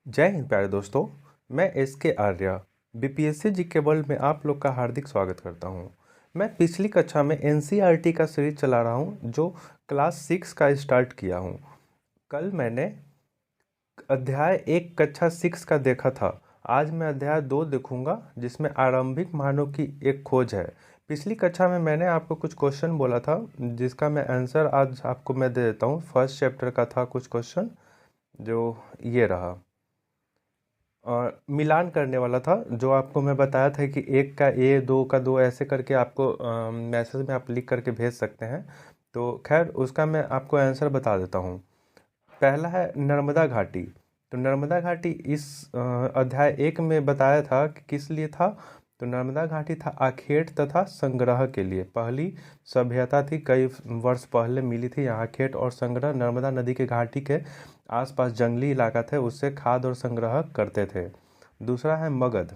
जय हिंद प्यारे दोस्तों। मैं एस के आर्या बीपीएससी जी के वर्ल्ड में आप लोग का हार्दिक स्वागत करता हूं। मैं पिछली कक्षा में एनसीईआरटी का सीरीज चला रहा हूं जो क्लास 6 का स्टार्ट किया हूं। कल मैंने अध्याय 1 कक्षा 6 का देखा था। आज मैं अध्याय 2 देखूंगा जिसमें आरंभिक मानव की एक खोज है। पिछली कक्षा में मैंने आपको कुछ क्वेश्चन बोला था जिसका मैं आंसर आज आपको मैं दे देता हूँ। फर्स्ट चैप्टर का था कुछ क्वेश्चन जो ये रहा और मिलान करने वाला था, जो आपको मैं बताया था कि एक का ए, दो का दो, ऐसे करके आपको मैसेज में आप लिख करके भेज सकते हैं। तो खैर उसका मैं आपको आंसर बता देता हूँ। पहला है नर्मदा घाटी। तो नर्मदा घाटी इस अध्याय 1 में बताया था कि किस लिए था। तो नर्मदा घाटी था आखेट तथा संग्रह के लिए। पहली सभ्यता थी, कई वर्ष पहले मिली थी यहाँ आखेट और संग्रह। नर्मदा नदी के घाटी के आसपास जंगली इलाका थे, उससे खाद और संग्रह करते थे। दूसरा है मगध।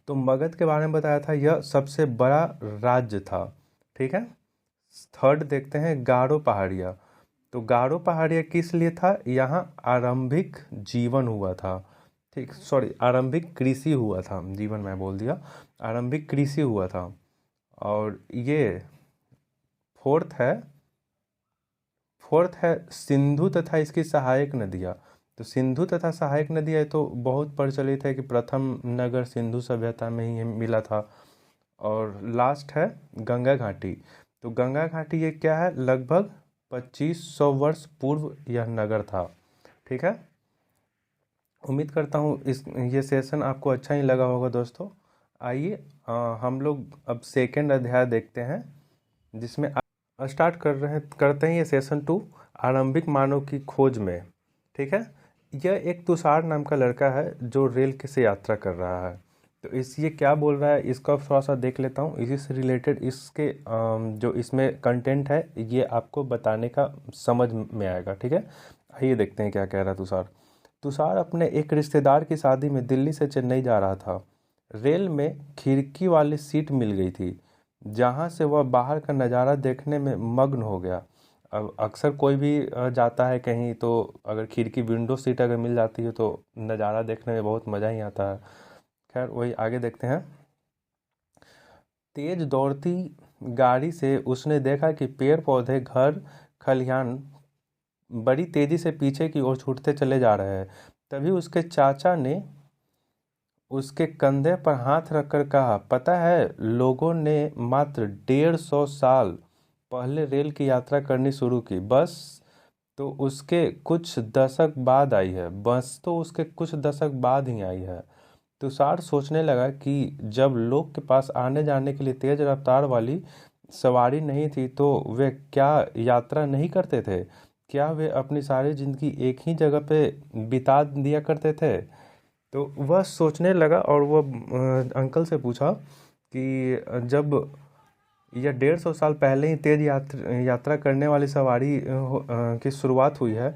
तो मगध के बारे में बताया था, यह सबसे बड़ा राज्य था। ठीक है। थर्ड देखते हैं गारो पहाड़िया। तो गारो पहाड़िया किस लिए था? यहाँ आरंभिक जीवन हुआ था। ठीक, सॉरी, आरंभिक कृषि हुआ था। जीवन मैं बोल दिया, आरंभिक कृषि हुआ था। और ये फोर्थ है फोर्थ है सिंधु तथा इसकी सहायक नदियाँ। तो सिंधु तथा सहायक नदियाँ तो बहुत प्रचलित है कि प्रथम नगर सिंधु सभ्यता में ही मिला था। और लास्ट है गंगा घाटी। तो गंगा घाटी ये क्या है? लगभग 2500 वर्ष पूर्व यह नगर था। ठीक है। उम्मीद करता हूँ ये सेशन आपको अच्छा ही लगा होगा दोस्तों। आइए हम लोग अब सेकेंड अध्याय देखते हैं जिसमें स्टार्ट करते हैं ये सेशन 2 आरंभिक मानव की खोज में। ठीक है। यह एक तुषार नाम का लड़का है जो रेल से यात्रा कर रहा है। तो ये क्या बोल रहा है इसका थोड़ा सा देख लेता हूँ। इसी से रिलेटेड इसके जो इसमें कंटेंट है ये आपको बताने का समझ में आएगा। ठीक है। आइए देखते हैं क्या कह रहा है तुषार। तुषार अपने एक रिश्तेदार की शादी में दिल्ली से चेन्नई जा रहा था। रेल में खिड़की वाली सीट मिल गई थी जहां से वह बाहर का नज़ारा देखने में मग्न हो गया। अब अक्सर कोई भी जाता है कहीं, तो अगर खिड़की विंडो सीट अगर मिल जाती है तो नज़ारा देखने में बहुत मज़ा ही आता है। खैर वही आगे देखते हैं। तेज दौड़ती गाड़ी से उसने देखा कि पेड़ पौधे, घर, खलिहान बड़ी तेजी से पीछे की ओर छूटते चले जा रहे हैं। तभी उसके चाचा ने उसके कंधे पर हाथ रखकर कहा, पता है, लोगों ने मात्र 150 साल पहले रेल की यात्रा करनी शुरू की। बस तो उसके कुछ दशक बाद ही आई है। तुषार सोचने लगा कि जब लोग के पास आने जाने के लिए तेज रफ्तार वाली सवारी नहीं थी तो वे क्या यात्रा नहीं करते थे? क्या वे अपनी सारी जिंदगी एक ही जगह पे बिता दिया करते थे? तो वह सोचने लगा और वह अंकल से पूछा कि जब यह 150 साल पहले ही तेज यात्रा करने वाली सवारी की शुरुआत हुई है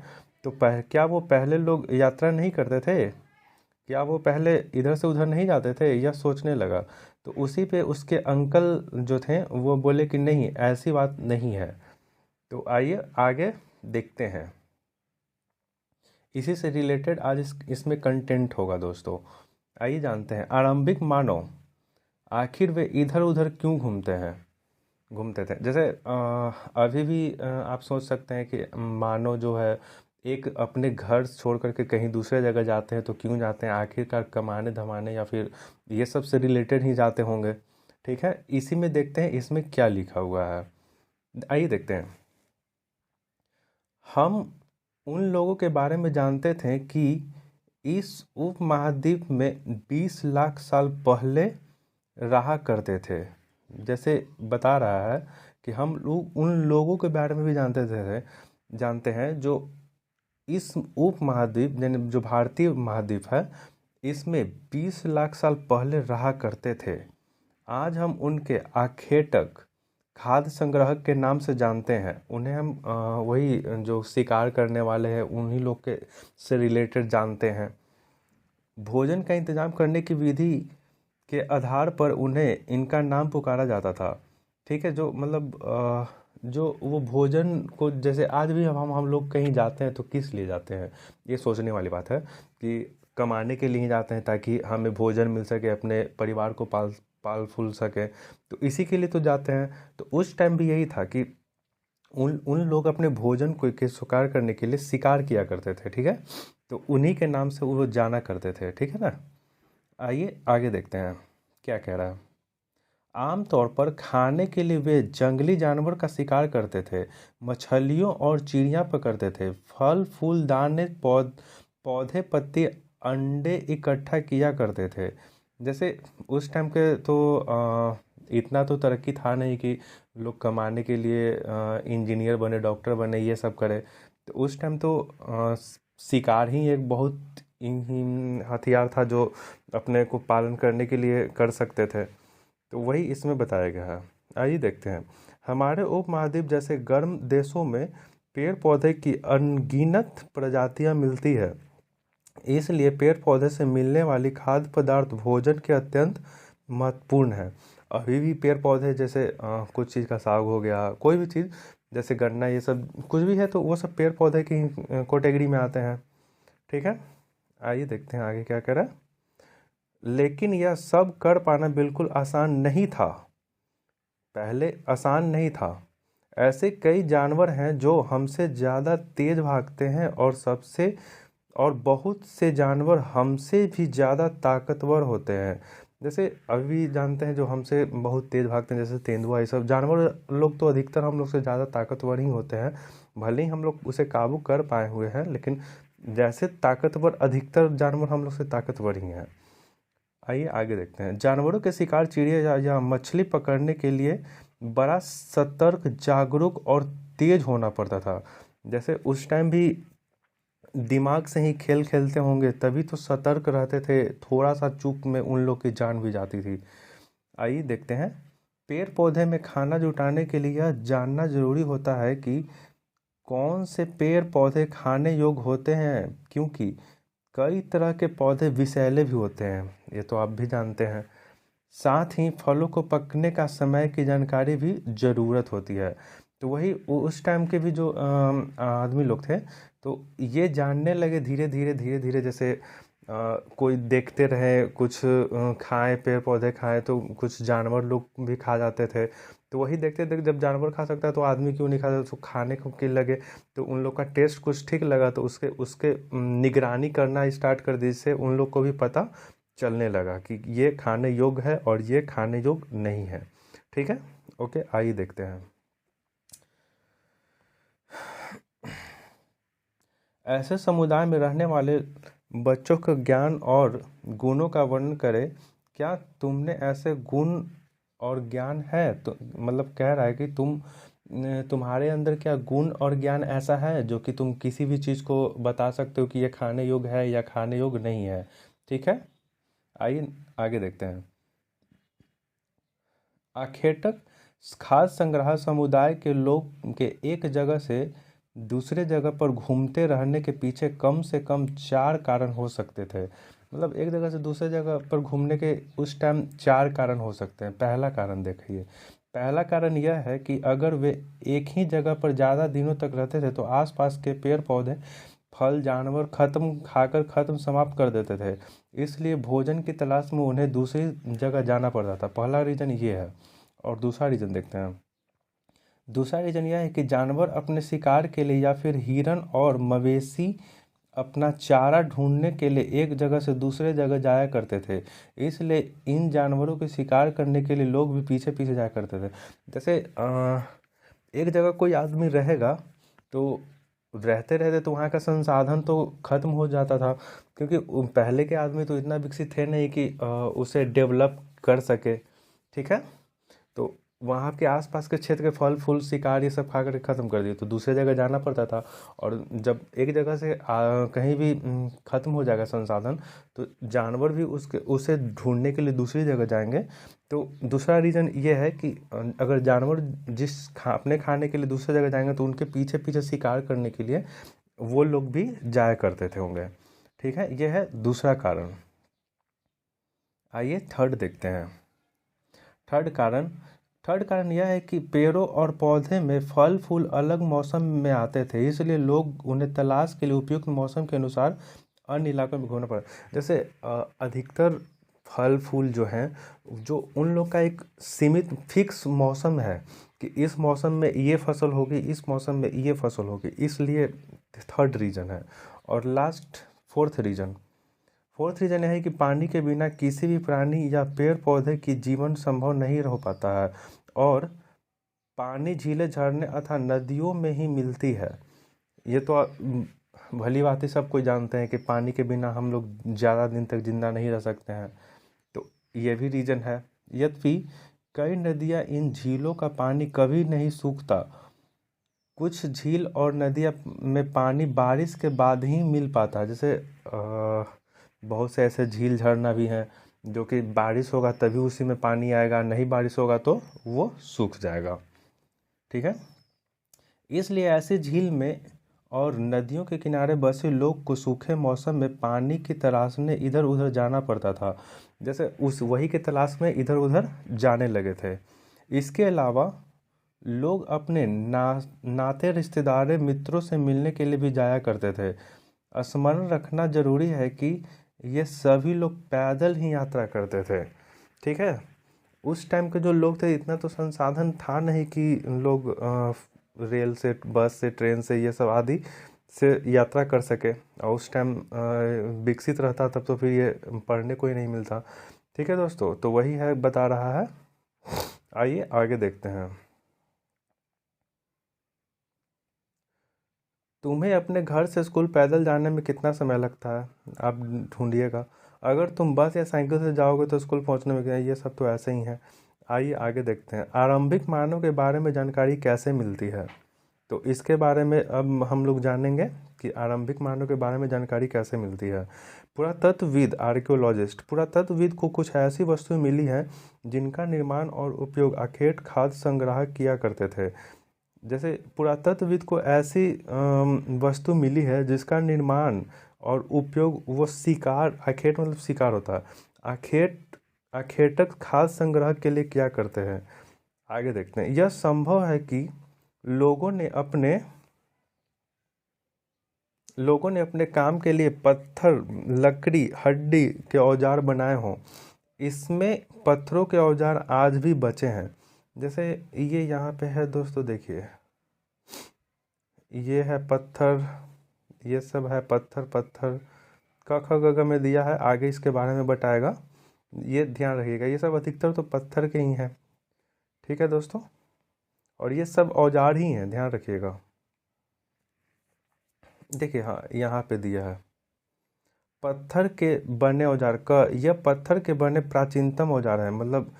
तो क्या वो पहले लोग यात्रा नहीं करते थे? क्या वो पहले इधर से उधर नहीं जाते थे? यह सोचने लगा। तो उसी पे उसके अंकल जो थे वो बोले कि नहीं, ऐसी बात नहीं है। तो आइए आगे देखते हैं। इसी से रिलेटेड आज इसमें कंटेंट होगा दोस्तों। आइए जानते हैं आरंभिक मानव आखिर वे इधर उधर क्यों घूमते थे। जैसे अभी भी आप सोच सकते हैं कि मानव जो है एक अपने घर छोड़ करके कहीं दूसरे जगह जाते हैं तो क्यों जाते हैं? आखिरकार कमाने धमाने या फिर ये सब से रिलेटेड ही जाते होंगे। ठीक है। इसी में देखते हैं इसमें क्या लिखा हुआ है। आइए देखते हैं। हम उन लोगों के बारे में जानते थे कि इस उपमहाद्वीप में 20 लाख साल पहले रहा करते थे। जैसे बता रहा है कि हम लोग उन लोगों के बारे में भी जानते हैं जो इस उपमहाद्वीप यानी जो भारतीय महाद्वीप है इसमें 20 लाख साल पहले रहा करते थे। आज हम उनके आखेटक खाद्य संग्रहक के नाम से जानते हैं। उन्हें हम वही जो शिकार करने वाले हैं उन्हीं लोग के से रिलेटेड जानते हैं। भोजन का इंतजाम करने की विधि के आधार पर उन्हें इनका नाम पुकारा जाता था। ठीक है। जो मतलब जो वो भोजन को, जैसे आज भी हम लोग कहीं जाते हैं तो किस लिए जाते हैं, ये सोचने वाली बात है कि कमाने के लिए ही जाते हैं ताकि हमें भोजन मिल सके, अपने परिवार को पाल पाल फूल सके, तो इसी के लिए तो जाते हैं। तो उस टाइम भी यही था कि उन उन लोग अपने भोजन को के शिकार करने के लिए शिकार किया करते थे, ठीक है। तो उन्हीं के नाम से वो जाना करते थे, ठीक है ना। आइए आगे देखते हैं क्या कह रहा है। आमतौर पर खाने के लिए वे जंगली जानवर का शिकार करते थे, मछलियों और चिड़िया पकड़ते थे, फल फूल दाने पौधे पत्ती अंडे इकट्ठा किया करते थे। जैसे उस टाइम के तो इतना तो तरक्की था नहीं कि लोग कमाने के लिए इंजीनियर बने, डॉक्टर बने, ये सब करे। तो उस टाइम तो शिकार ही एक बहुत हथियार था जो अपने को पालन करने के लिए कर सकते थे। तो वही इसमें बताया गया है। आइए देखते हैं। हमारे उपमहाद्वीप जैसे गर्म देशों में पेड़ पौधे की अनगिनत प्रजातियां मिलती है, इसलिए पेड़ पौधे से मिलने वाली खाद्य पदार्थ भोजन के अत्यंत महत्वपूर्ण है। अभी भी पेड़ पौधे जैसे कुछ चीज़ का साग हो गया, कोई भी चीज़ जैसे गन्ना, ये सब कुछ भी है तो वो सब पेड़ पौधे की कैटेगरी में आते हैं, ठीक है। आइए देखते हैं आगे क्या कह रहा है। लेकिन यह सब कर पाना बिल्कुल आसान नहीं था, पहले आसान नहीं था। ऐसे कई जानवर हैं जो हमसे ज़्यादा तेज भागते हैं और बहुत से जानवर हमसे भी ज़्यादा ताकतवर होते हैं। जैसे अभी जानते हैं जो हमसे बहुत तेज भागते हैं, जैसे तेंदुआ, ये सब जानवर लोग तो अधिकतर हम लोग से ज़्यादा ताकतवर ही होते हैं। भले ही हम लोग उसे काबू कर पाए हुए हैं, लेकिन जैसे ताकतवर अधिकतर जानवर हम लोग से ताकतवर ही हैं। आइए आगे देखते हैं। जानवरों के शिकार चिड़िया या मछली पकड़ने के लिए बड़ा सतर्क, जागरूक और तेज होना पड़ता था। जैसे उस टाइम भी दिमाग से ही खेल खेलते होंगे, तभी तो सतर्क रहते थे, थोड़ा सा चूक में उन लोग की जान भी जाती थी। आइए देखते हैं। पेड़ पौधे में खाना जुटाने के लिए यह जानना जरूरी होता है कि कौन से पेड़ पौधे खाने योग्य होते हैं, क्योंकि कई तरह के पौधे विषैले भी होते हैं, ये तो आप भी जानते हैं। साथ ही फलों को पकने का समय की जानकारी भी ज़रूरत होती है। तो वही उस टाइम के भी जो आदमी लोग थे, तो ये जानने लगे धीरे धीरे धीरे धीरे, जैसे कोई देखते रहे, कुछ खाए, पेड़ पौधे खाए तो कुछ जानवर लोग भी खा जाते थे। तो वही देखते देखते जब जानवर खा सकता है तो आदमी क्यों नहीं खा सकता, तो खाने को के लगे। तो उन लोग का टेस्ट कुछ ठीक लगा तो उसके उसके निगरानी करना स्टार्ट कर दी, जिससे उन लोग को भी पता चलने लगा कि ये खाने योग्य है और ये खाने योग्य नहीं है, ठीक है। ओके, आइए देखते हैं। ऐसे समुदाय में रहने वाले बच्चों का ज्ञान और गुणों का वर्णन करें। क्या तुमने ऐसे गुण और ज्ञान है, तो मतलब कह रहा है कि तुम्हारे अंदर क्या गुण और ज्ञान ऐसा है जो कि तुम किसी भी चीज़ को बता सकते हो कि ये खाने योग्य है या खाने योग्य नहीं है, ठीक है। आइए आगे देखते हैं। आखेटक खाद्य संग्रह समुदाय के लोग के एक जगह से दूसरे जगह पर घूमते रहने के पीछे कम से कम 4 कारण हो सकते थे। मतलब एक जगह से दूसरे जगह पर घूमने के उस टाइम 4 कारण हो सकते हैं। पहला कारण देखिए, पहला कारण यह है कि अगर वे एक ही जगह पर ज़्यादा दिनों तक रहते थे तो आसपास के पेड़ पौधे, फल, जानवर खाकर खत्म समाप्त कर देते थे, इसलिए भोजन की तलाश में उन्हें दूसरी जगह जाना पड़ता था। पहला रीज़न ये है। और दूसरा रीज़न देखते हैं। दूसरा रीज़न यह है कि जानवर अपने शिकार के लिए या फिर हिरन और मवेशी अपना चारा ढूंढने के लिए एक जगह से दूसरे जगह जाया करते थे, इसलिए इन जानवरों के शिकार करने के लिए लोग भी पीछे पीछे जाया करते थे। जैसे एक जगह कोई आदमी रहेगा तो रहते रहते तो वहाँ का संसाधन तो खत्म हो जाता था, क्योंकि पहले के आदमी तो इतना विकसित थे नहीं कि उसे डेवलप कर सके, ठीक है। तो वहाँ के आसपास के क्षेत्र के फल फूल शिकार ये सब खा कर ख़त्म कर दिए, तो दूसरे जगह जाना पड़ता था। और जब एक जगह से कहीं भी ख़त्म हो जाएगा संसाधन, तो जानवर भी उसे ढूंढने के लिए दूसरी जगह जाएंगे। तो दूसरा रीज़न ये है कि अगर जानवर अपने खाने के लिए दूसरी जगह जाएंगे तो उनके पीछे पीछे शिकार करने के लिए वो लोग भी जाया करते थे होंगे, ठीक है। यह है दूसरा कारण। आइए थर्ड देखते हैं। थर्ड कारण, थर्ड कारण यह है कि पेड़ों और पौधे में फल फूल अलग मौसम में आते थे, इसलिए लोग उन्हें तलाश के लिए उपयुक्त मौसम के अनुसार अन्य इलाकों में घूमना पड़ा। जैसे अधिकतर फल फूल जो हैं, जो उन लोग का एक सीमित फिक्स मौसम है कि इस मौसम में ये फसल होगी, इस मौसम में ये फसल होगी, इसलिए थर्ड रीजन है। और लास्ट फोर्थ रीजन यह है कि पानी के बिना किसी भी प्राणी या पेड़ पौधे की जीवन संभव नहीं हो पाता है, और पानी झीलें झरने अथवा नदियों में ही मिलती है। ये तो भली बात ही सब कोई जानते हैं कि पानी के बिना हम लोग ज़्यादा दिन तक जिंदा नहीं रह सकते हैं, तो ये भी रीजन है। यद्यपि कई नदियाँ इन झीलों का पानी कभी नहीं सूखता। कुछ झील और नदियाँ में पानी बारिश के बाद ही मिल पाता है। जैसे बहुत से ऐसे झील झरना भी हैं जो कि बारिश होगा तभी उसी में पानी आएगा, नहीं बारिश होगा तो वो सूख जाएगा। ठीक है, इसलिए ऐसे झील में और नदियों के किनारे बसे लोग को सूखे मौसम में पानी की तलाशने इधर उधर जाना पड़ता था। जैसे उस वही के तलाश में इधर उधर जाने लगे थे। इसके अलावा लोग अपने नाते रिश्तेदारों मित्रों से मिलने के लिए भी जाया करते थे। स्मरण रखना जरूरी है कि ये सभी लोग पैदल ही यात्रा करते थे। ठीक है, उस टाइम के जो लोग थे, इतना तो संसाधन था नहीं कि लोग रेल से, बस से, ट्रेन से, ये सब आदि से यात्रा कर सके। और उस टाइम विकसित रहता तब तो फिर ये पढ़ने को ही नहीं मिलता। ठीक है दोस्तों, तो वही है बता रहा है। आइए आगे देखते हैं। तुम्हें अपने घर से स्कूल पैदल जाने में कितना समय लगता है, आप ढूंढिएगा। अगर तुम बस या साइकिल से जाओगे तो स्कूल पहुंचने में क्या, ये सब तो ऐसे ही है। आइए आगे देखते हैं। आरंभिक मानव के बारे में जानकारी कैसे मिलती है, तो इसके बारे में अब हम लोग जानेंगे कि आरंभिक मानव के बारे में जानकारी कैसे मिलती है। पुरातत्वविद, आर्कियोलॉजिस्ट, पुरातत्वविद को कुछ ऐसी वस्तुएं मिली हैं जिनका निर्माण और उपयोग अखेट खाद्य संग्राहक किया करते थे। जैसे पुरातत्वविद को ऐसी वस्तु मिली है जिसका निर्माण और उपयोग वो शिकार, अखेट मतलब शिकार होता है, अखेटक खाद्य संग्रह के लिए क्या करते हैं। आगे देखते हैं। यह संभव है कि लोगों ने अपने काम के लिए पत्थर, लकड़ी, हड्डी के औजार बनाए हों। इसमें पत्थरों के औजार आज भी बचे हैं। जैसे ये यहाँ पे है दोस्तों, देखिए ये है पत्थर, ये सब है पत्थर। क ख ग घ में दिया है, आगे इसके बारे में बताएगा, ये ध्यान रखिएगा। ये सब अधिकतर तो पत्थर के ही हैं। ठीक है दोस्तों, और ये सब औजार ही हैं, ध्यान रखिएगा। देखिए हाँ, यहाँ पे दिया है पत्थर के बने औजार का, यह पत्थर के बने प्राचीनतम औजार है। मतलब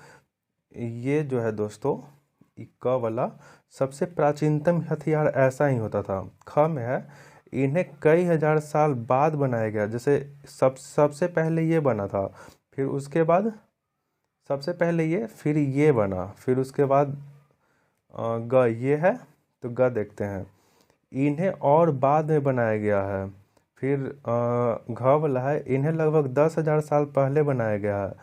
ये जो है दोस्तों, क वाला सबसे प्राचीनतम हथियार ऐसा ही होता था। ख में है, इन्हें कई हजार साल बाद बनाया गया। जैसे सबसे पहले ये बना था, फिर उसके बाद सबसे पहले ये, फिर ये बना, फिर उसके बाद ग ये है, तो ग देखते हैं। इन्हें और बाद में बनाया गया है। फिर घ वाला है, इन्हें लगभग 10,000 साल पहले बनाया गया है।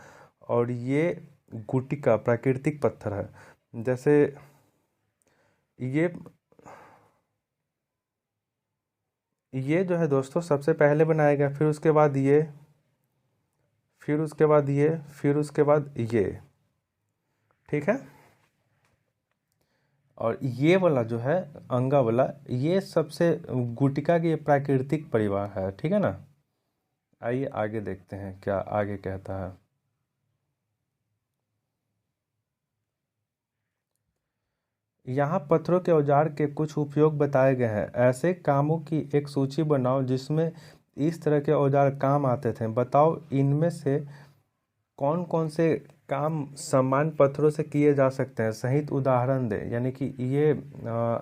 और ये गुटिका प्राकृतिक पत्थर है। जैसे ये जो है दोस्तों सबसे पहले बनाया गया, फिर उसके बाद ये, फिर उसके बाद ये, फिर उसके बाद ये। ठीक है, और ये वाला जो है अंगा वाला, ये सबसे गुटिका की प्राकृतिक परिवार है। ठीक है ना। आइए आगे देखते हैं क्या आगे कहता है। यहाँ पत्थरों के औजार के कुछ उपयोग बताए गए हैं। ऐसे कामों की एक सूची बनाओ जिसमें इस तरह के औजार काम आते थे। बताओ इनमें से कौन कौन से काम सामान्य पत्थरों से किए जा सकते हैं, सहित उदाहरण दें। यानी कि ये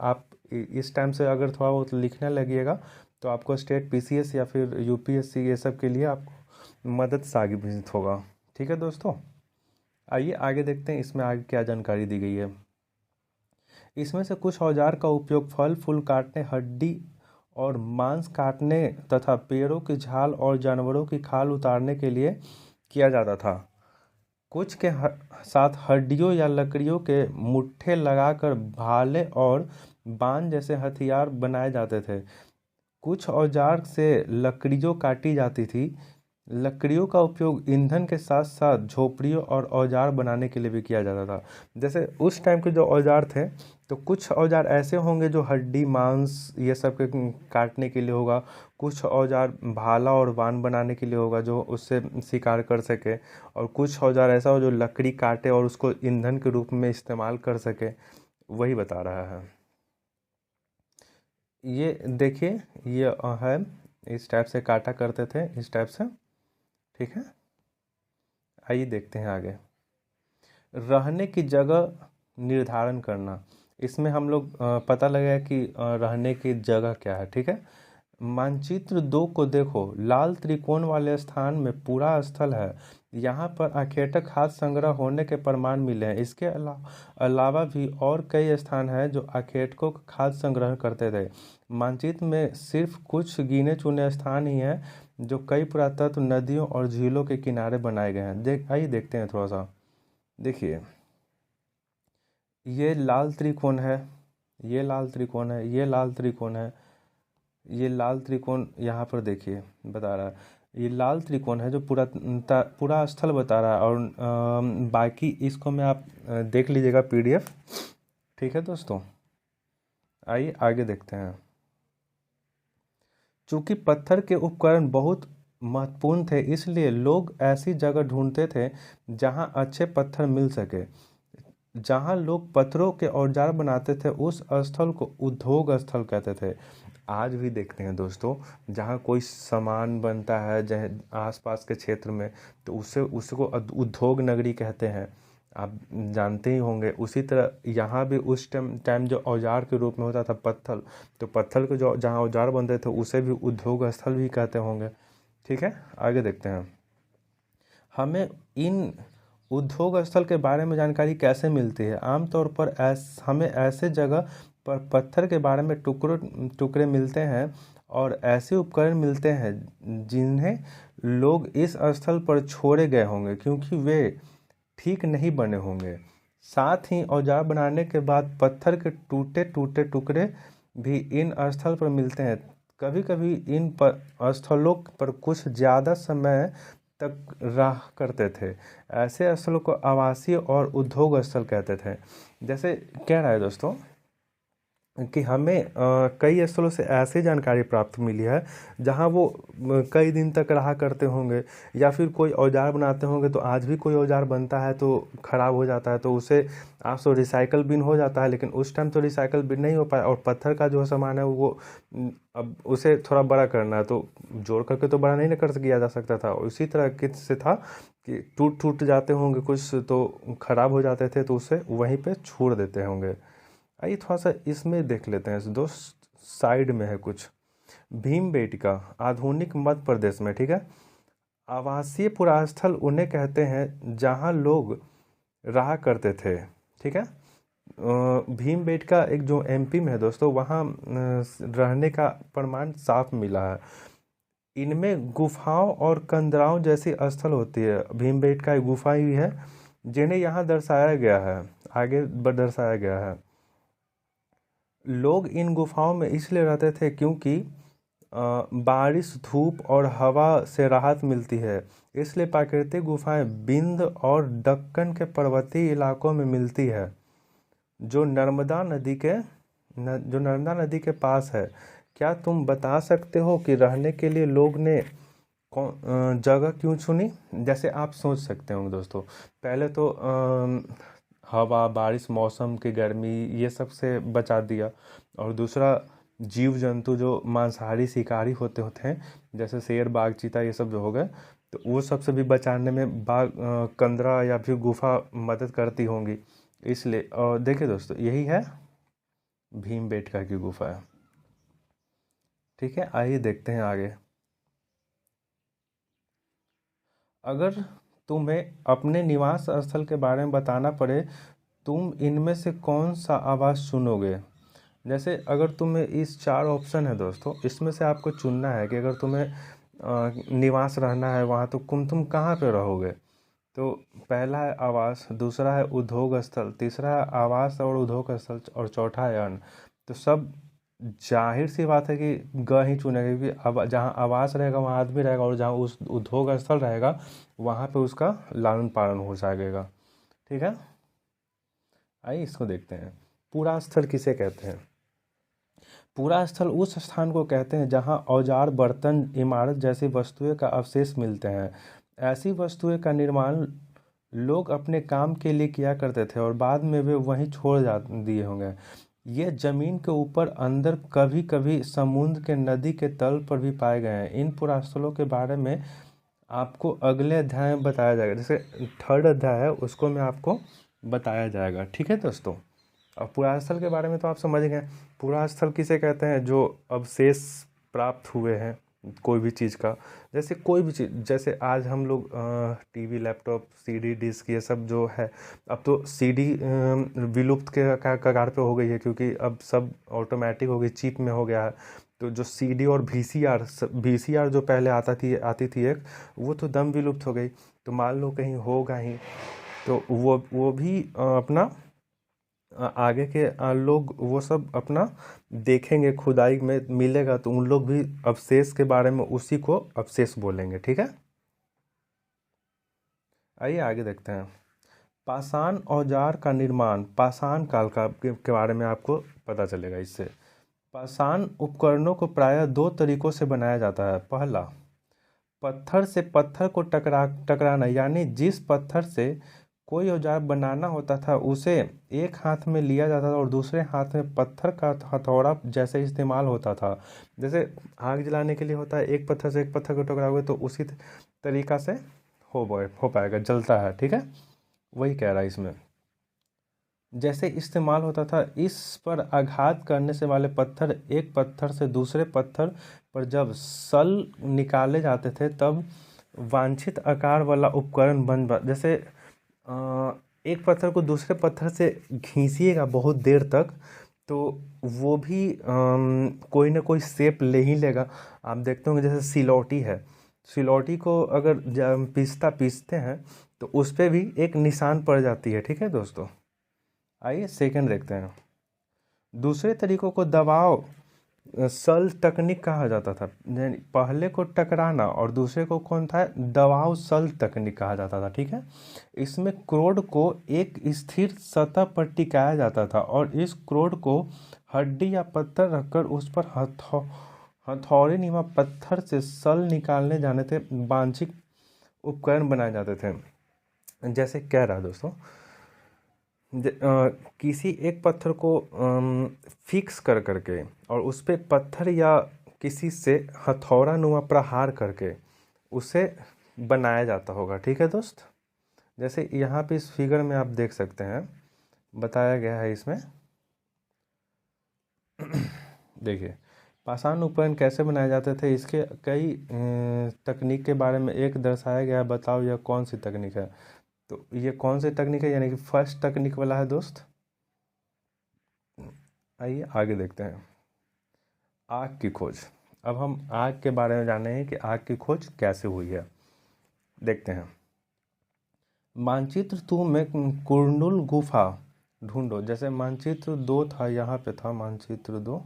आप इस टाइम से अगर थोड़ा बहुत लिखने लगिएगा तो आपको स्टेट पीसीएस या फिर यूपीएससी ये सब के लिए आपको मदद साबित होगा। ठीक है दोस्तों, आइए आगे देखते हैं इसमें आगे क्या जानकारी दी गई है। इसमें से कुछ औजार का उपयोग फल फूल काटने, हड्डी और मांस काटने तथा पेड़ों की छाल और जानवरों की खाल उतारने के लिए किया जाता था। कुछ के साथ हड्डियों या लकड़ियों के मुट्ठे लगाकर भाले और बाण जैसे हथियार बनाए जाते थे। कुछ औजार से लकड़ियों काटी जाती थी। लकड़ियों का उपयोग ईंधन के साथ साथ झोपड़ियों और औजार बनाने के लिए भी किया जाता था। जैसे उस टाइम के जो औजार थे, तो कुछ औजार ऐसे होंगे जो हड्डी मांस ये सब के काटने के लिए होगा। कुछ औजार भाला और बाण बनाने के लिए होगा जो उससे शिकार कर सके। और कुछ औजार ऐसा हो जो लकड़ी काटे और उसको ईंधन के रूप में इस्तेमाल कर सके। वही बता रहा है। ये देखिए, ये है, इस टाइप से काटा करते थे, इस टाइप से। ठीक है, आइए देखते हैं आगे। रहने की जगह निर्धारण करना। इसमें हम लोग पता लगा कि रहने की जगह क्या है। ठीक है, मानचित्र 2 को देखो। लाल त्रिकोण वाले स्थान में पूरा स्थल है। यहाँ पर आखेटक हाथ संग्रह होने के प्रमाण मिले हैं। इसके अलावा भी और कई स्थान हैं जो आखेटकों का खाद्य संग्रह करते थे। मानचित्र में सिर्फ कुछ गिने चुने स्थान ही हैं जो कई पुरातत्व नदियों और झीलों के किनारे बनाए गए हैं। आइए देखते हैं थोड़ा सा। देखिए, ये लाल त्रिकोण है, ये लाल त्रिकोण है, ये लाल त्रिकोण है, ये लाल त्रिकोण यहाँ पर देखिए बता रहा है। ये लाल त्रिकोण है जो पूरा स्थल बता रहा है। और बाकी इसको मैं आप देख लीजिएगा PDF। ठीक है दोस्तों, आइए आगे देखते हैं। चूंकि पत्थर के उपकरण बहुत महत्वपूर्ण थे, इसलिए लोग ऐसी जगह ढूंढते थे जहां अच्छे पत्थर मिल सके। जहां लोग पत्थरों के औजार बनाते थे उस स्थल को उद्योग स्थल कहते थे। आज भी देखते हैं दोस्तों, जहाँ कोई सामान बनता है जहाँ आसपास के क्षेत्र में, तो उसको उद्योग नगरी कहते हैं। आप जानते ही होंगे। उसी तरह यहाँ भी उस टाइम जो औजार के रूप में होता था पत्थर, तो पत्थर के जो जहाँ औजार बनते थे उसे भी उद्योग स्थल भी कहते होंगे। ठीक है, आगे देखते हैं। हमें इन उद्योग स्थल के बारे में जानकारी कैसे मिलती है? आमतौर पर हमें ऐसे जगह पर पत्थर के बारे में टुकड़े मिलते हैं और ऐसे उपकरण मिलते हैं जिन्हें लोग इस स्थल पर छोड़े गए होंगे क्योंकि वे ठीक नहीं बने होंगे। साथ ही औजार बनाने के बाद पत्थर के टूटे टूटे टुकड़े भी इन स्थल पर मिलते हैं। कभी कभी इन स्थलों पर कुछ ज़्यादा समय तक रहा करते थे। ऐसे स्थलों को आवासीय और उद्योग स्थल कहते थे। जैसे कह रहा है दोस्तों कि हमें कई स्थलों से ऐसी जानकारी प्राप्त मिली है जहां वो कई दिन तक रहा करते होंगे, या फिर कोई औजार बनाते होंगे। तो आज भी कोई औजार बनता है तो ख़राब हो जाता है, तो उसे आज तो रिसाइकल बिन हो जाता है, लेकिन उस टाइम तो रिसाइकल बिन नहीं हो पाया। और पत्थर का जो सामान है वो अब उसे थोड़ा बड़ा करना है तो जोड़ करके तो बड़ा नहीं ना कर किया जा सकता था। उसी तरह किससे था कि टूट जाते होंगे कुछ, तो ख़राब हो जाते थे, तो उसे वहीं पर छोड़ देते होंगे। आइए थोड़ा सा इसमें देख लेते हैं। दोस्त साइड में है कुछ। भीमबेटका आधुनिक मध्य प्रदेश में। ठीक है, आवासीय पुरास्थल उन्हें कहते हैं जहां लोग रहा करते थे। ठीक है, भीमबेटका एक जो MP में है दोस्तों, वहाँ रहने का प्रमाण साफ मिला है। इनमें गुफाओं और कंदराओं जैसी स्थल होती है। भीमबेटका एक गुफा ही है जिन्हें यहाँ दर्शाया गया है, आगे दर्शाया गया है। लोग इन गुफाओं में इसलिए रहते थे क्योंकि बारिश, धूप और हवा से राहत मिलती है। इसलिए प्राकृतिक गुफाएं विंध्य और दक्कन के पर्वतीय इलाकों में मिलती है जो नर्मदा नदी के पास है। क्या तुम बता सकते हो कि रहने के लिए लोग ने जगह क्यों चुनी? जैसे आप सोच सकते होंगे दोस्तों, पहले तो हवा, बारिश, मौसम की गर्मी ये सब से बचा दिया। और दूसरा, जीव जंतु जो मांसाहारी शिकारी होते हैं जैसे शेर, बाघ, चीता ये सब जो हो गए, तो वो सब से भी बचाने में बाघ, कंदरा या फिर गुफा मदद करती होंगी। इसलिए और देखिए दोस्तों, यही है भीमबेटका की गुफा है। ठीक है, आइए देखते हैं आगे। अगर तुम्हें अपने निवास स्थल के बारे में बताना पड़े, तुम इनमें से कौन सा आवास चुनोगे? जैसे अगर तुम्हें इस 4 ऑप्शन है दोस्तों, इसमें से आपको चुनना है कि अगर तुम्हें निवास रहना है वहाँ, तो तुम कहाँ पे रहोगे? तो पहला है आवास, दूसरा है उद्योग स्थल, तीसरा है आवास और उद्योग स्थल, और चौथा है अन्न। तो सब जाहिर सी बात है कि ग ही चुनेगा, क्योंकि अब जहाँ आवास रहेगा वहाँ आदमी रहेगा, और जहाँ उस उद्योग स्थल रहेगा वहाँ पे उसका लालन पालन हो जाएगा। ठीक है, आइए इसको देखते हैं। पूरा स्थल किसे कहते हैं? पूरा स्थल उस स्थान को कहते हैं जहां औजार, बर्तन, इमारत जैसी वस्तुएं का अवशेष मिलते हैं। ऐसी वस्तुएं का निर्माण लोग अपने काम के लिए किया करते थे और बाद में वे वहीं छोड़ जा दिए होंगे। ये जमीन के ऊपर, अंदर, कभी कभी समुद्र के, नदी के तल पर भी पाए गए हैं। इन पुरास्थलों के बारे में आपको अगले अध्याय में बताया जाएगा, जैसे थर्ड अध्याय है उसको में आपको बताया जाएगा। ठीक है दोस्तों, अब पुरास्थल के बारे में तो आप समझ गए। पुरास्थल किसे कहते हैं? जो अवशेष प्राप्त हुए हैं कोई भी चीज़ का, जैसे कोई भी चीज़, जैसे आज हम लोग टीवी, लैपटॉप, सीडी, डिस्क, ये सब जो है, अब तो सीडी विलुप्त के कगार पे हो गई है, क्योंकि अब सब ऑटोमेटिक हो गई, चिप में हो गया है। तो जो सीडी और वीसीआर जो पहले आती थी एक, वो तो दम विलुप्त हो गई। तो मान लो कहीं होगा ही, तो वो भी अपना आगे के लोग वो सब अपना देखेंगे, खुदाई में मिलेगा तो उन लोग भी अवशेष के बारे में उसी को अवशेष बोलेंगे। ठीक है, आइए आगे देखते हैं। पाषाण औजार का निर्माण, पाषाण काल के बारे में आपको पता चलेगा इससे। पाषाण उपकरणों को प्रायः दो तरीकों से बनाया जाता है। पहला, पत्थर से पत्थर को टकराना, यानी जिस पत्थर से कोई औजार बनाना होता था उसे एक हाथ में लिया जाता था और दूसरे हाथ में पत्थर का हथौड़ा जैसे इस्तेमाल होता था। जैसे आग जलाने के लिए होता है, एक पत्थर से एक पत्थर को टकराओगे तो उसी तरीका से हो पाएगा, जलता है। ठीक है, वही कह रहा है इसमें, जैसे इस्तेमाल होता था। इस पर आघात करने से वाले पत्थर, एक पत्थर से दूसरे पत्थर पर जब सल निकाले जाते थे तब वांछित आकार वाला उपकरण जैसे एक पत्थर को दूसरे पत्थर से घिसिएगा बहुत देर तक, तो वो भी कोई ना कोई शेप ले ही लेगा। आप देखते होंगे जैसे सिलौटी है, सिलौटी को अगर पीसते हैं तो उस पर भी एक निशान पड़ जाती है। ठीक है दोस्तों, आइए सेकंड देखते हैं। दूसरे तरीकों को दबाव सल तकनीक कहा जाता था। पहले को टकराना और दूसरे को कौन था? दबाव सल तकनीक कहा जाता था। ठीक है, इसमें क्रोड को एक स्थिर सतह पर टिकाया जाता था और इस क्रोड को हड्डी या पत्थर रखकर उस पर हथौड़े नीमा पत्थर से सल निकालने जाने थे वांछित उपकरण बनाए जाते थे। जैसे कह रहा है दोस्तों, किसी एक पत्थर को फिक्स करके और उस पर पत्थर या किसी से हथौड़ा नुमा प्रहार करके उसे बनाया जाता होगा। ठीक है दोस्त, जैसे यहाँ पे इस फिगर में आप देख सकते हैं, बताया गया है इसमें। देखिए, पाषाण उपकरण कैसे बनाए जाते थे, इसके कई तकनीक के बारे में एक दर्शाया गया है। बताओ यह कौन सी तकनीक है? तो ये कौन सी तकनीक है, यानी कि फर्स्ट तकनीक वाला है दोस्त। आइए आगे देखते हैं। आग की खोज। अब हम आग के बारे में जाने हैं कि आग की खोज कैसे हुई है। देखते हैं, मानचित्र 2 में कुरनुल गुफा ढूंढो। जैसे मानचित्र 2 था, यहाँ पे था मानचित्र 2,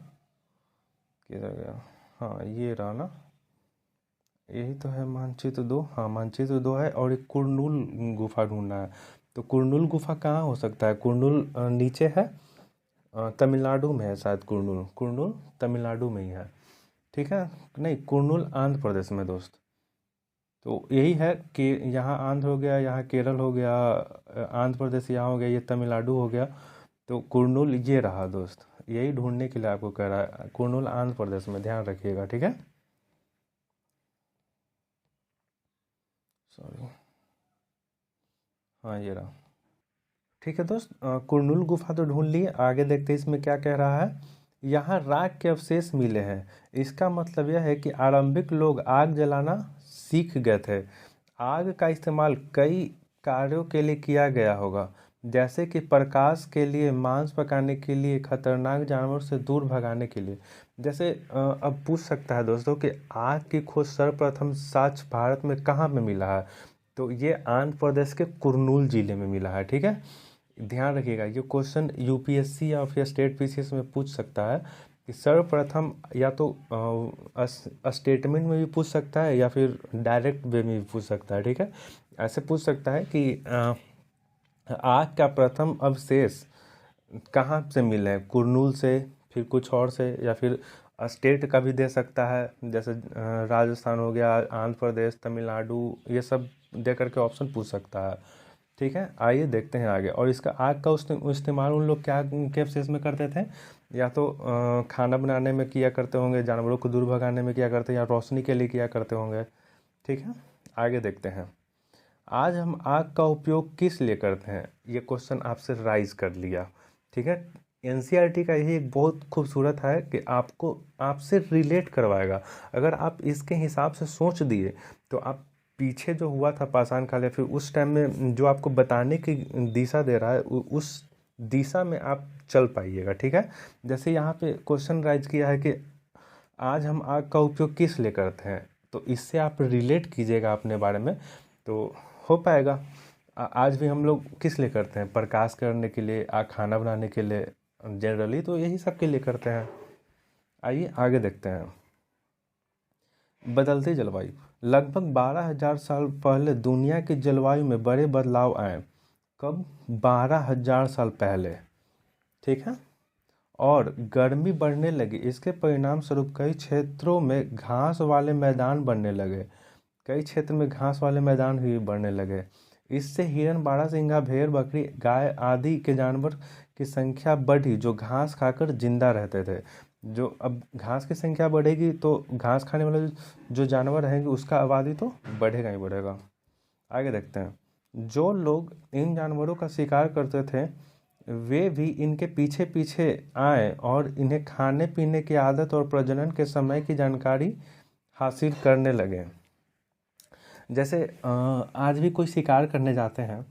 किधर गया? हाँ, ये रहा ना, यही तो है मानचित्र 2। हाँ, मानचित्र 2 है और एक कुरनुल गुफा ढूंढना है। तो कुरनुल गुफा कहाँ हो सकता है? कुरनुल नीचे है, तमिलनाडु में है शायद। कुरनुल तमिलनाडु में ही है। ठीक है, नहीं, कुरनुल आंध्र प्रदेश में दोस्त। तो यही है कि यहाँ आंध्र हो गया, यहाँ केरल हो गया, आंध्र प्रदेश यहाँ हो गया, ये तमिलनाडु हो गया। तो कुरनुल ये रहा दोस्त, यही ढूंढने के लिए आपको कह रहा है। कुरनुल आंध्र प्रदेश में, ध्यान रखिएगा। ठीक है, सॉरी, हाँ ये रहा। ठीक है दोस्त, कुरनुल गुफा तो ढूंढ लिए, आगे देखते हैं इसमें क्या कह रहा है। यहाँ राख के अवशेष मिले हैं। इसका मतलब यह है कि आरंभिक लोग आग जलाना सीख गए थे। आग का इस्तेमाल कई कार्यों के लिए किया गया होगा, जैसे कि प्रकाश के लिए, मांस पकाने के लिए, खतरनाक जानवर से दूर भगाने के लिए। जैसे अब पूछ सकता है दोस्तों कि आग की खोज सर्वप्रथम साक्ष्य भारत में कहाँ पे मिला है? तो ये आंध्र प्रदेश के कुर्नूल जिले में मिला है। ठीक है, ध्यान रखिएगा, ये क्वेश्चन यूपीएससी या फिर स्टेट पीसीएस में पूछ सकता है कि सर्वप्रथम या तो स्टेटमेंट में भी पूछ सकता है या फिर डायरेक्ट वे में भी पूछ सकता है। ठीक है, ऐसे पूछ सकता है कि आग का प्रथम अवशेष कहाँ से मिले हैं, कुर्नूल से, फिर कुछ और से, या फिर स्टेट का भी दे सकता है, जैसे राजस्थान हो गया, आंध्र प्रदेश, तमिलनाडु, ये सब दे करके ऑप्शन पूछ सकता है। ठीक है, आइए देखते हैं आगे। और इसका आग का इस्तेमाल उन लोग क्या के अवशेष में करते थे, या तो खाना बनाने में किया करते होंगे, जानवरों को दूर भगाने में किया करते हैं, या रोशनी के लिए किया करते होंगे। ठीक है, आगे देखते हैं। आज हम आग का उपयोग किस लिए करते हैं, ये क्वेश्चन आपसे राइज कर लिया। ठीक है, एनसीईआरटी का यही एक बहुत खूबसूरत है कि आपको आपसे रिलेट करवाएगा। अगर आप इसके हिसाब से सोच दिए तो आप पीछे जो हुआ था पाषाण काल या फिर उस टाइम में जो आपको बताने की दिशा दे रहा है उस दिशा में आप चल पाइएगा। ठीक है, जैसे यहाँ पे क्वेश्चन राइज किया है कि आज हम आग का उपयोग किस लिए करते हैं, तो इससे आप रिलेट कीजिएगा अपने बारे में तो हो पाएगा। आज भी हम लोग किस लिए करते हैं, प्रकाश करने के लिए, खाना बनाने के लिए, जनरली तो यही सब के लिए करते हैं। आइए आगे देखते हैं। बदलती जलवायु, लगभग 12,000 साल पहले दुनिया की जलवायु में बड़े बदलाव आए। कब? 12,000 साल पहले। ठीक है, और गर्मी बढ़ने लगी। इसके परिणाम स्वरूप कई क्षेत्रों में घास वाले मैदान बनने लगे। कई क्षेत्र में घास वाले मैदान भी बढ़ने लगे। इससे हिरन, बारहसिंगा, भेड़, बकरी, गाय आदि के जानवर की संख्या बढ़ी जो घास खाकर जिंदा रहते थे। जो अब घास की संख्या बढ़ेगी तो घास खाने वाले जो जानवर रहेंगे उसका आबादी तो बढ़ेगा ही बढ़ेगा। आगे देखते हैं। जो लोग इन जानवरों का शिकार करते थे वे भी इनके पीछे पीछे आए और इन्हें खाने पीने की आदत और प्रजनन के समय की जानकारी हासिल करने लगे। जैसे आज भी कोई शिकार करने जाते हैं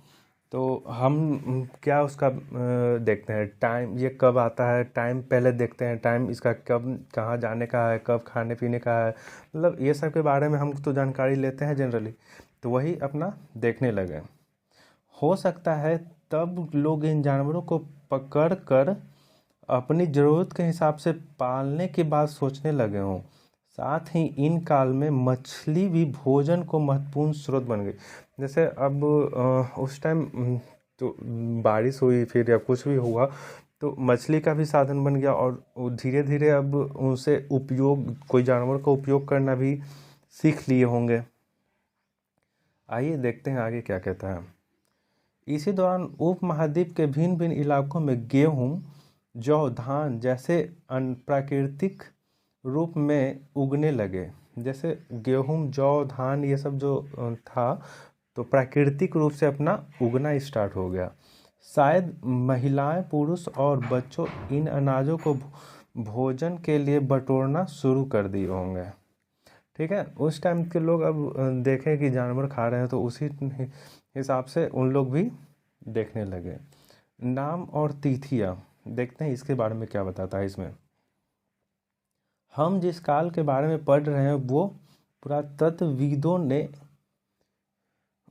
तो हम क्या उसका देखते हैं, टाइम ये कब आता है, टाइम पहले देखते हैं, टाइम इसका कब कहाँ जाने का है, कब खाने पीने का है, मतलब ये सब के बारे में हम तो जानकारी लेते हैं जनरली, तो वही अपना देखने लगे। हो सकता है तब लोग इन जानवरों को पकड़ कर अपनी ज़रूरत के हिसाब से पालने की बात सोचने लगे हों। साथ ही इन काल में मछली भी भोजन को महत्वपूर्ण स्रोत बन गई। जैसे अब उस टाइम तो बारिश हुई फिर या कुछ भी हुआ तो मछली का भी साधन बन गया और धीरे धीरे अब उनसे उपयोग, कोई जानवर का उपयोग करना भी सीख लिए होंगे। आइए देखते हैं आगे क्या कहता है। इसी दौरान उपमहाद्वीप के भिन्न भिन्न इलाकों में गेहूं, जौ, धान जैसे प्राकृतिक रूप में उगने लगे। जैसे गेहूं, जौ, धान ये सब जो था तो प्राकृतिक रूप से अपना उगना स्टार्ट हो गया। शायद महिलाएं, पुरुष और बच्चों इन अनाजों को भोजन के लिए बटोरना शुरू कर दिए होंगे। ठीक है, उस टाइम के लोग अब देखें कि जानवर खा रहे हैं तो उसी हिसाब से उन लोग भी देखने लगे। नाम और तिथियाँ देखते हैं इसके बारे में क्या बताता है इसमें। हम जिस काल के बारे में पढ़ रहे हैं वो पुरातत्वविदों ने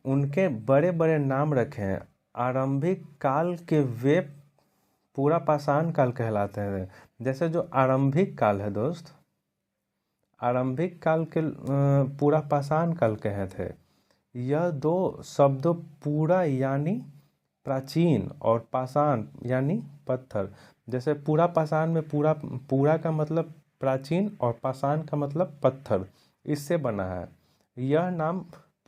उनके बड़े बड़े नाम रखे हैं। आरंभिक काल के वे पूरा पाषाण काल कहलाते हैं। जैसे जो आरंभिक काल है दोस्त, आरंभिक काल के पूरा पाषाण काल कहे थे। यह दो शब्दों पूरा यानी प्राचीन और पाषाण यानी पत्थर। जैसे पूरा पाषाण में पूरा का मतलब प्राचीन और पाषाण का मतलब पत्थर, इससे बना है। यह नाम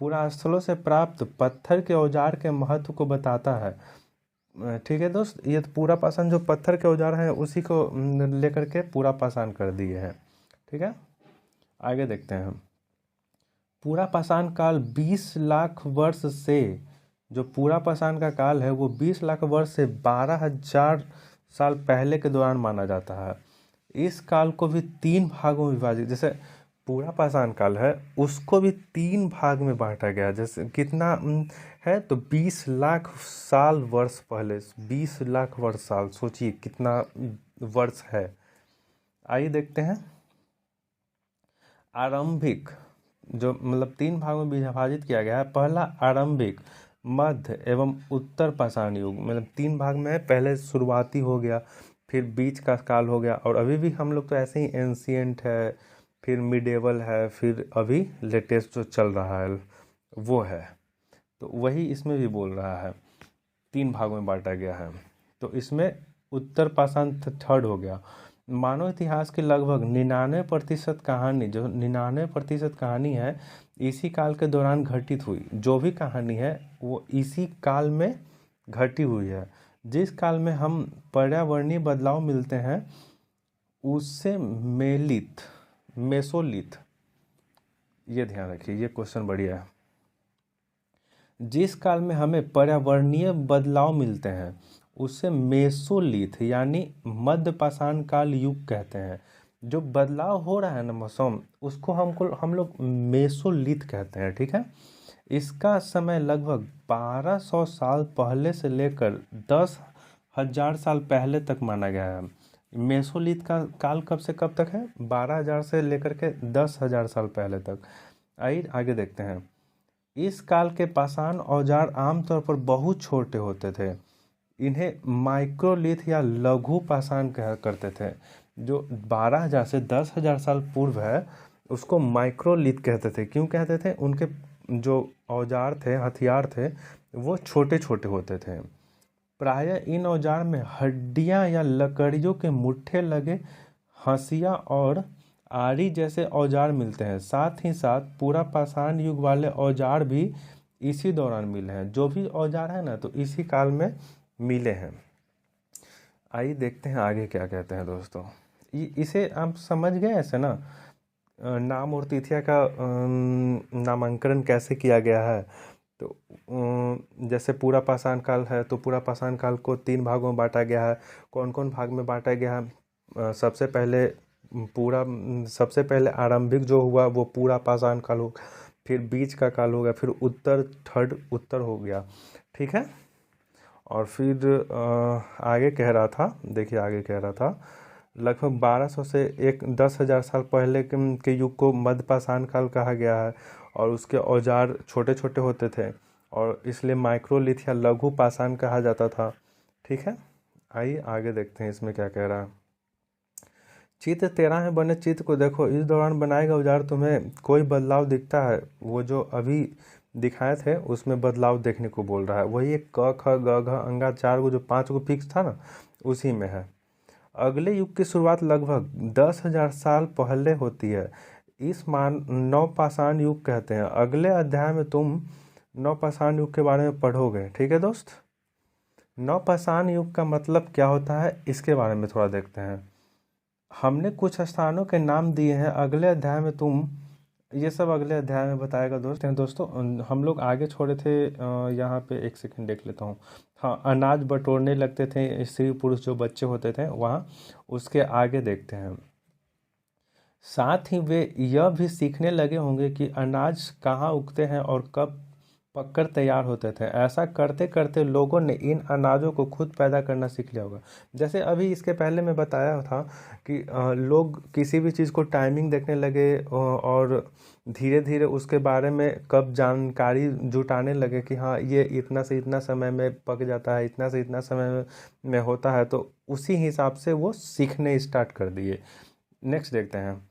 पूरा स्थलों से प्राप्त पत्थर के औजार के महत्व को बताता है। ठीक है दोस्त, ये पूरा पाषाण जो पत्थर के औजार हैं उसी को लेकर के पूरा पाषाण कर दिए हैं। ठीक है, आगे देखते हैं। पूरा पाषाण काल 20 लाख वर्ष से, जो पूरा पाषाण का काल है वो 20 लाख वर्ष से 12,000 साल पहले के दौरान माना जाता है। इस काल को भी 3 भागों में विभाजित, जैसे पूरा पाषाण काल है उसको भी 3 भाग में बांटा गया। जैसे कितना है तो 20 लाख साल वर्ष पहले, 20 लाख वर्ष साल, सोचिए कितना वर्ष है। आइए देखते हैं। आरंभिक जो मतलब 3 भागों में विभाजित किया गया है। पहला आरंभिक, मध्य एवं उत्तर पाषाण युग, मतलब 3 भाग में है। पहले शुरुआती हो गया, फिर बीच का काल हो गया, और अभी भी हम लोग तो ऐसे ही एंशिएंट है, फिर मिडेवल है, फिर अभी लेटेस्ट जो चल रहा है वो है। तो वही इसमें भी बोल रहा है, 3 भागों में बांटा गया है। तो इसमें उत्तर पाषाण थर्ड हो गया। मानव इतिहास की लगभग 99% कहानी, जो 99% कहानी है, इसी काल के दौरान घटित हुई। जो भी कहानी है वो इसी काल में घटी हुई है। जिस काल में हम पर्यावरणीय बदलाव मिलते हैं उससे मेसोलिथ, ये ध्यान रखिए, ये क्वेश्चन बढ़िया है। जिस काल में हमें पर्यावरणीय बदलाव मिलते हैं उससे मेसोलिथ यानी मध्य पाषाण काल युग कहते हैं। जो बदलाव हो रहा है ना मौसम, उसको हम लोग मेसोलिथ कहते हैं, ठीक है। इसका समय लगभग 1200 साल पहले से लेकर 10,000 साल पहले तक माना गया है। मेसोलिथ का काल कब से कब तक है? 12,000 से लेकर के 10,000 साल पहले तक। आइए आगे देखते हैं। इस काल के पाषाण औजार आमतौर पर बहुत छोटे होते थे। इन्हें माइक्रोलिथ या लघु पाषाण कहा करते थे। जो 12,000 से 10,000 साल पूर्व है उसको माइक्रोलिथ कहते थे। क्यों कहते थे? उनके जो औजार थे, हथियार थे, वो छोटे छोटे होते थे। प्रायः इन औजार में हड्डियां या लकड़ियों के मुट्ठे लगे हंसिया और आरी जैसे औजार मिलते हैं। साथ ही साथ पूरा पाषाण युग वाले औजार भी इसी दौरान मिले हैं। जो भी औजार है ना, तो इसी काल में मिले हैं। आइए देखते हैं आगे क्या कहते हैं दोस्तों। इसे आप समझ गए ऐसे ना, नाम और तिथिया का नामांकन कैसे किया गया है। तो जैसे पूरा पाषाण काल है तो पूरा पाषाण काल को 3 भागों में बांटा गया है। कौन कौन भाग में बांटा गया है? सबसे पहले आरंभिक जो हुआ वो पूरा पाषाण काल हो, फिर बीच का काल हो गया, फिर थर्ड उत्तर हो गया, ठीक है। और फिर आगे कह रहा था, देखिए आगे कह रहा था, लगभग 1200 से 10,000 साल पहले के युग को मध्य पाषाण काल कहा गया है। और उसके औजार छोटे छोटे होते थे और इसलिए माइक्रोलिथ या लघु पाषाण कहा जाता था, ठीक है। आइए आगे देखते हैं इसमें क्या कह रहा है। चित्र 13 में बने चित्र को देखो। इस दौरान बनाए गए औजार तुम्हें कोई बदलाव दिखता है? वो जो अभी दिखाए थे उसमें बदलाव देखने को बोल रहा है। वही एक क ख ग घ अंगा 4 को, जो 5 को फिक्स था ना, उसी में है। अगले युग की शुरुआत लगभग 10,000 साल पहले होती है। इस नवपाषाण युग कहते हैं। अगले अध्याय में तुम नवपाषाण युग के बारे में पढ़ोगे, ठीक है दोस्त। नवपाषाण युग का मतलब क्या होता है इसके बारे में थोड़ा देखते हैं। हमने कुछ स्थानों के नाम दिए हैं, अगले अध्याय में तुम ये सब अगले अध्याय में बताएगा दोस्तों। हम लोग आगे छोड़े थे, यहाँ पे एक सेकंड देख लेता हूँ। हाँ, अनाज बटोरने लगते थे स्त्री पुरुष जो बच्चे होते थे वहाँ, उसके आगे देखते हैं। साथ ही वे यह भी सीखने लगे होंगे कि अनाज कहाँ उगते हैं और कब पककर तैयार होते थे। ऐसा करते करते लोगों ने इन अनाजों को खुद पैदा करना सीख लिया होगा। जैसे अभी इसके पहले मैं बताया था कि लोग किसी भी चीज़ को टाइमिंग देखने लगे और धीरे धीरे उसके बारे में कब जानकारी जुटाने लगे कि हाँ ये इतना से इतना समय में पक जाता है, इतना से इतना समय में होता है, तो उसी हिसाब से वो सीखने स्टार्ट कर दिए। नेक्स्ट देखते हैं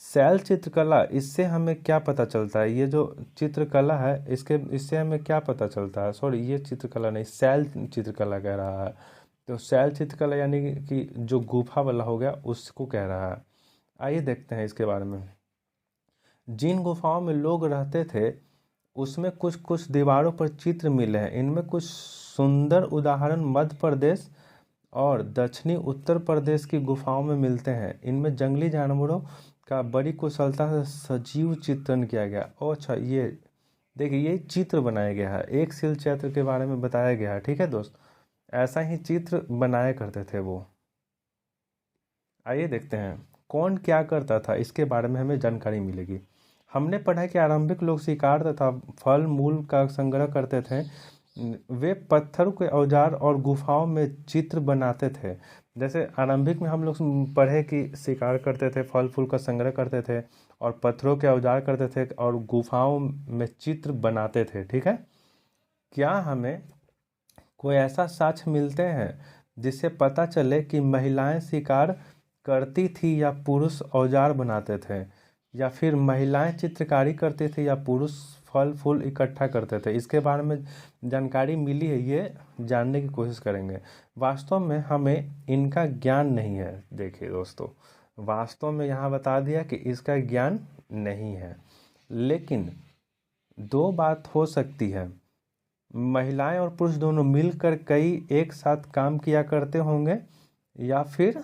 शैल चित्रकला। इससे हमें क्या पता चलता है? ये जो चित्रकला है इससे हमें क्या पता चलता है? सॉरी, ये चित्रकला नहीं, शैल चित्रकला कह रहा है। तो शैल चित्रकला यानी कि जो गुफा वाला हो गया उसको कह रहा है। आइए देखते हैं इसके बारे में। जिन गुफाओं में लोग रहते थे उसमें कुछ कुछ दीवारों पर चित्र मिले हैं। इनमें कुछ सुंदर उदाहरण मध्य प्रदेश और दक्षिणी उत्तर प्रदेश की गुफाओं में मिलते हैं। इनमें जंगली जानवरों का बड़ी कुशलता से सजीव चित्रण किया गया। ओ अच्छा, ये देखिए ये चित्र बनाया गया है, एक शिल चैत्र के बारे में बताया गया है, ठीक है दोस्त। ऐसा ही चित्र बनाया करते थे वो। आइए देखते हैं कौन क्या करता था, इसके बारे में हमें जानकारी मिलेगी। हमने पढ़ा कि आरंभिक लोग शिकार तथा फल मूल का संग्रह करते थे। वे पत्थर के औजार और गुफाओं में चित्र बनाते थे। जैसे आरंभिक में हम लोग पढ़े कि शिकार करते थे, फल फूल का संग्रह करते थे और पत्थरों के औजार करते थे और गुफाओं में चित्र बनाते थे। ठीक है, क्या हमें कोई ऐसा साक्ष्य मिलते हैं जिससे पता चले कि महिलाएं शिकार करती थी या पुरुष औजार बनाते थे, या फिर महिलाएं चित्रकारी करती थी या पुरुष फल फूल इकट्ठा करते थे? इसके बारे में जानकारी मिली है, ये जानने की कोशिश करेंगे। वास्तव में हमें इनका ज्ञान नहीं है। देखिए दोस्तों, वास्तव में यहाँ बता दिया कि इसका ज्ञान नहीं है, लेकिन दो बात हो सकती है। महिलाएं और पुरुष दोनों मिलकर कई एक साथ काम किया करते होंगे, या फिर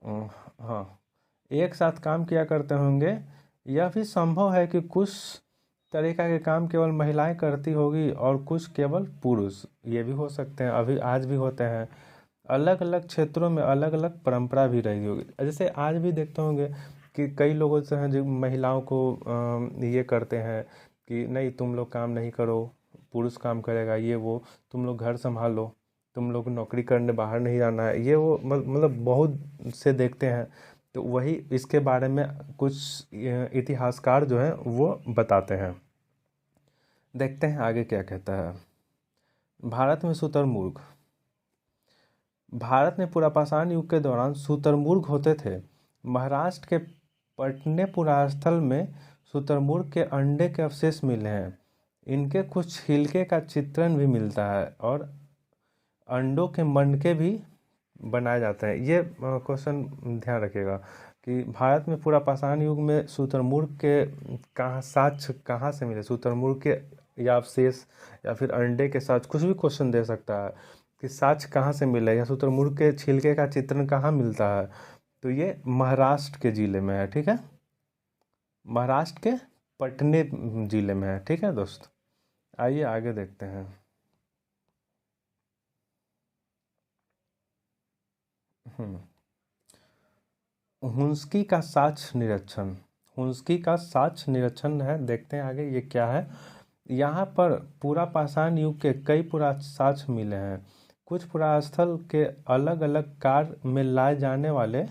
हाँ, एक साथ काम किया करते होंगे, या फिर संभव है कि कुछ तरीका के काम केवल महिलाएं करती होगी और कुछ केवल पुरुष। ये भी हो सकते हैं, अभी आज भी होते हैं। अलग अलग क्षेत्रों में अलग अलग परंपरा भी रही होगी। जैसे आज भी देखते होंगे कि कई लोगों से हैं जो महिलाओं को ये करते हैं कि नहीं, तुम लोग काम नहीं करो, पुरुष काम करेगा, ये वो, तुम लोग घर संभालो, तुम लोग नौकरी करने बाहर नहीं जाना है, ये वो, मतलब बहुत से देखते हैं। तो वही इसके बारे में कुछ इतिहासकार जो हैं वो बताते हैं। देखते हैं आगे क्या कहता है। भारत में शुतुरमुर्ग। भारत में पुरापाषाण युग के दौरान शुतुरमुर्ग होते थे। महाराष्ट्र के पटने पुरास्थल में शुतुरमुर्ग के अंडे के अवशेष मिले हैं। इनके कुछ छिलके का चित्रण भी मिलता है और अंडों के मणके भी बनाए जाते हैं। ये क्वेश्चन ध्यान रखिएगा कि भारत में पुरापाषाण युग में शुतुरमुर्ग के साक्ष्य कहाँ से मिले, शुतुरमुर्ग के या अवशेष या फिर अंडे के साक्ष्य, कुछ भी क्वेश्चन दे सकता है कि साक्ष्य कहाँ से मिले या शुतुरमुर्ग के छिलके का चित्रण कहाँ मिलता है। तो ये महाराष्ट्र के जिले में है। ठीक है, महाराष्ट्र के पटने जिले में है। ठीक है दोस्त, आइए आगे देखते हैं। हुंस्की का साक्ष्य निरीक्षण। हुंस्की का साक्ष्य निरीक्षण है, देखते हैं आगे ये क्या है। यहाँ पर पुरापाषाण युग के कई पुरा साक्ष्य मिले हैं। कुछ पुरास्थल के अलग अलग कार्य में लाए जाने वाले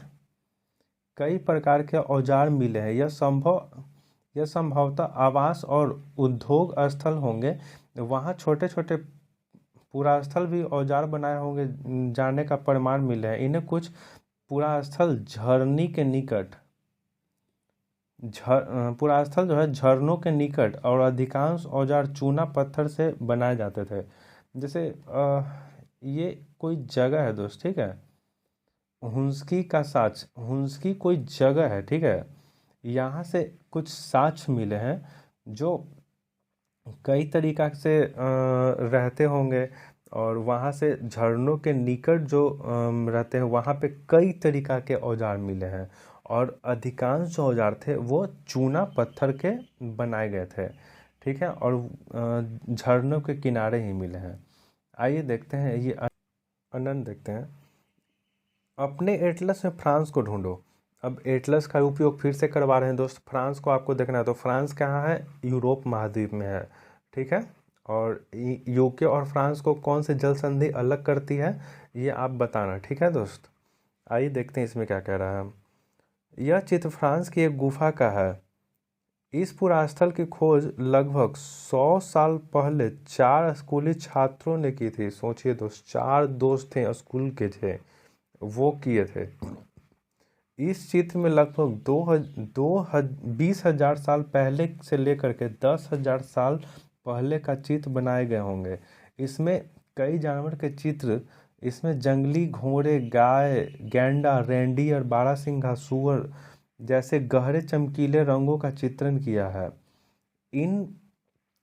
कई प्रकार के औजार मिले हैं। यह संभवतः आवास और उद्योग स्थल होंगे। वहाँ छोटे छोटे पुरास्थल भी औजार बनाए होंगे जाने का प्रमाण मिले हैं। इन्हें कुछ पुरास्थल झरनी के निकट पुरास्थल जो है झरनों के निकट, और अधिकांश औजार चूना पत्थर से बनाए जाते थे। जैसे ये कोई जगह है दोस्त, ठीक है, हुंस्की का साक्ष्य, हुंस्की कोई जगह है, ठीक है, यहाँ से कुछ साक्ष्य मिले हैं जो कई तरीका से रहते होंगे, और वहाँ से झरनों के निकट जो रहते हैं वहाँ पे कई तरीका के औजार मिले हैं, और अधिकांश जो औजार थे वो चूना पत्थर के बनाए गए थे। ठीक है, और झरनों के किनारे ही मिले हैं। आइए देखते हैं ये अनंत देखते हैं। अपने एटलस में फ्रांस को ढूंढो। अब एटलस का उपयोग फिर से करवा रहे हैं दोस्त। फ्रांस को आपको देखना है, तो फ्रांस कहाँ है, यूरोप महाद्वीप में है। ठीक है, और यूके और फ्रांस को कौन सी जल संधि अलग करती है ये आप बताना। ठीक है दोस्त, आइए देखते हैं इसमें क्या कह रहा है। यह चित्र फ्रांस की एक गुफा का है। इस पुरास्थल की खोज लगभग 100 साल पहले 4 स्कूली छात्रों ने की थी। सोचिए दोस्त, 4 दोस्त थे, स्कूल के थे, वो किए थे। इस चित्र में लगभग 20,000 साल पहले से लेकर के 10,000 साल पहले का चित्र बनाए गए होंगे। इसमें कई जानवर के चित्र, इसमें जंगली घोड़े, गाय, गैंडा, रेंडियर, बारहसिंघा, सूअर जैसे गहरे चमकीले रंगों का चित्रण किया है। इन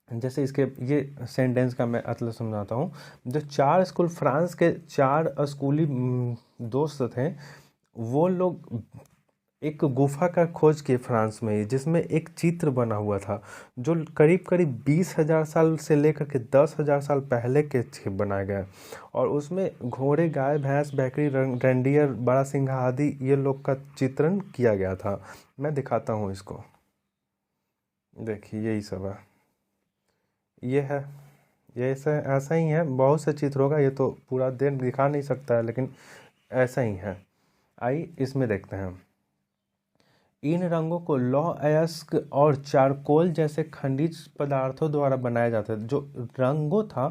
जैसे इसके ये सेंटेंस का मैं मतलब समझाता हूँ। जो 4 स्कूल, फ्रांस के 4 स्कूली दोस्त थे, वो लोग एक गुफा का खोज किए फ्रांस में ही, जिसमें एक चित्र बना हुआ था जो करीब करीब 20,000 साल से लेकर के 10,000 साल पहले के बनाए गए, और उसमें घोड़े, गाय, भैंस, बकरी, रेंडियर, बारहसिंघा आदि ये लोग का चित्रण किया गया था। मैं दिखाता हूँ इसको, देखिए यही सब है, ये है, ये ऐसा ही है। बहुत से चित्र होगा, ये तो पूरा दिन दिखा नहीं सकता है, लेकिन ऐसा ही है। आइए इसमें देखते हैं। इन रंगों को लौह अयस्क और चारकोल जैसे खनिज पदार्थों द्वारा बनाया जाता है। जो रंगों था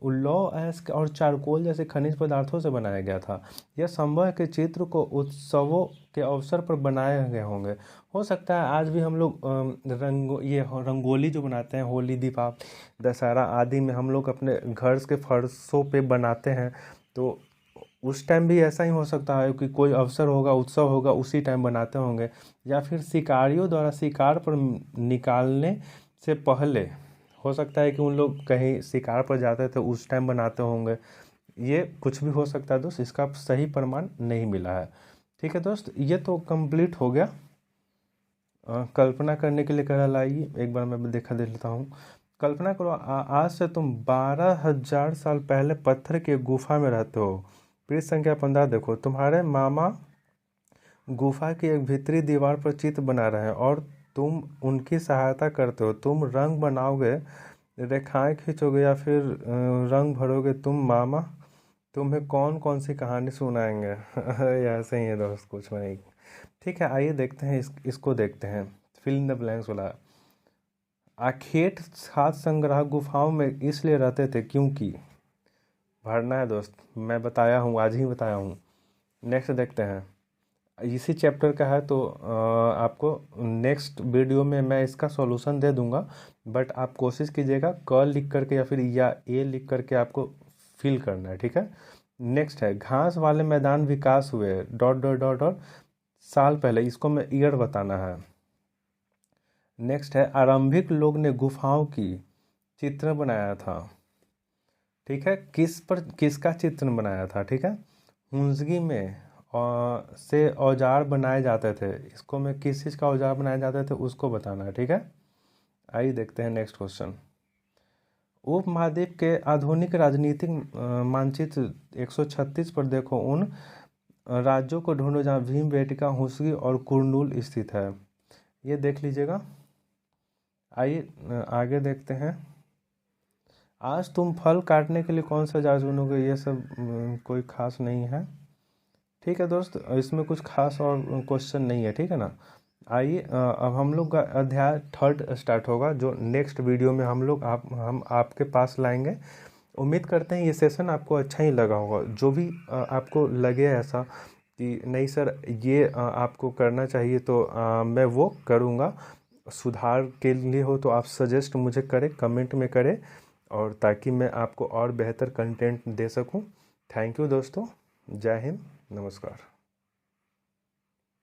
वो लौह अयस्क और चारकोल जैसे खनिज पदार्थों से बनाया गया था। यह संभव है कि चित्र को उत्सवों के अवसर पर बनाए गए होंगे। हो सकता है आज भी हम लोग रंगोली जो बनाते हैं होली, दीपावली, दशहरा आदि में हम लोग अपने घर के फर्शों पे बनाते हैं, तो उस टाइम भी ऐसा ही हो सकता है कि कोई अवसर होगा, उत्सव होगा, उसी टाइम बनाते होंगे। या फिर शिकारियों द्वारा शिकार पर निकालने से पहले हो सकता है कि उन लोग कहीं शिकार पर जाते थे उस टाइम बनाते होंगे। ये कुछ भी हो सकता है दोस्त, इसका सही प्रमाण नहीं मिला है। ठीक है दोस्त, ये तो कंप्लीट हो गया। कल्पना करने के लिए कह लाइए, एक बार मैं देखा दे लेता हूँ। कल्पना करो आज से तुम 12,000 साल पहले पत्थर के गुफा में रहते हो। पृष्ठ संख्या 15 देखो, तुम्हारे मामा गुफा की एक भीतरी दीवार पर चित्र बना रहे हैं और तुम उनकी सहायता करते हो। तुम रंग बनाओगे, रेखाएं खींचोगे या फिर रंग भरोगे। तुम मामा तुम्हें कौन कौन सी कहानी सुनाएंगे? ऐसे ही है दोस्त, कुछ नहीं। ठीक है, आइए देखते हैं इसको देखते हैं, फिल इन द ब्लैंक्स वाला। आखेट खाद्य संग्रह गुफाओं में इसलिए रहते थे क्योंकि भरना है दोस्त, मैं बताया हूँ, आज ही बताया हूँ। नेक्स्ट देखते हैं, इसी चैप्टर का है तो आपको नेक्स्ट वीडियो में मैं इसका सॉल्यूशन दे दूंगा, बट आप कोशिश कीजिएगा क लिख करके या फिर या ए लिख करके आपको फिल करना है। ठीक है, नेक्स्ट है घास वाले मैदान विकास हुए ... साल पहले, इसको मैं ईयर बताना है। नेक्स्ट है आरंभिक लोग ने गुफाओं की चित्र बनाया था। ठीक है, किसका चित्र बनाया था? ठीक है, हुंजगी में से औजार बनाए जाते थे। इसको मैं किस चीज़ का औजार बनाए जाते थे उसको बताना है। ठीक है, आइए देखते हैं नेक्स्ट क्वेश्चन। उपमहाद्वीप के आधुनिक राजनीतिक मानचित्र 136 पर देखो, उन राज्यों को ढूंढो जहाँ भीमबेटका, हुंसगी और कुर्नूल स्थित है। ये देख लीजिएगा। आइए आगे देखते हैं। आज तुम फल काटने के लिए कौन सा औजार चुनोगे? ये सब कोई खास नहीं है। ठीक है दोस्त, इसमें कुछ खास और क्वेश्चन नहीं है। ठीक है ना, आइए अब हम लोग का अध्याय 3 स्टार्ट होगा, जो नेक्स्ट वीडियो में हम आपके पास लाएंगे। उम्मीद करते हैं ये सेशन आपको अच्छा ही लगा होगा। जो भी आपको लगे ऐसा कि नहीं सर ये आपको करना चाहिए, तो मैं वो करूँगा। सुधार के लिए हो तो आप सजेस्ट मुझे करें, कमेंट में करें, और ताकि मैं आपको और बेहतर कंटेंट दे सकूं। थैंक यू दोस्तों, जय हिंद, नमस्कार।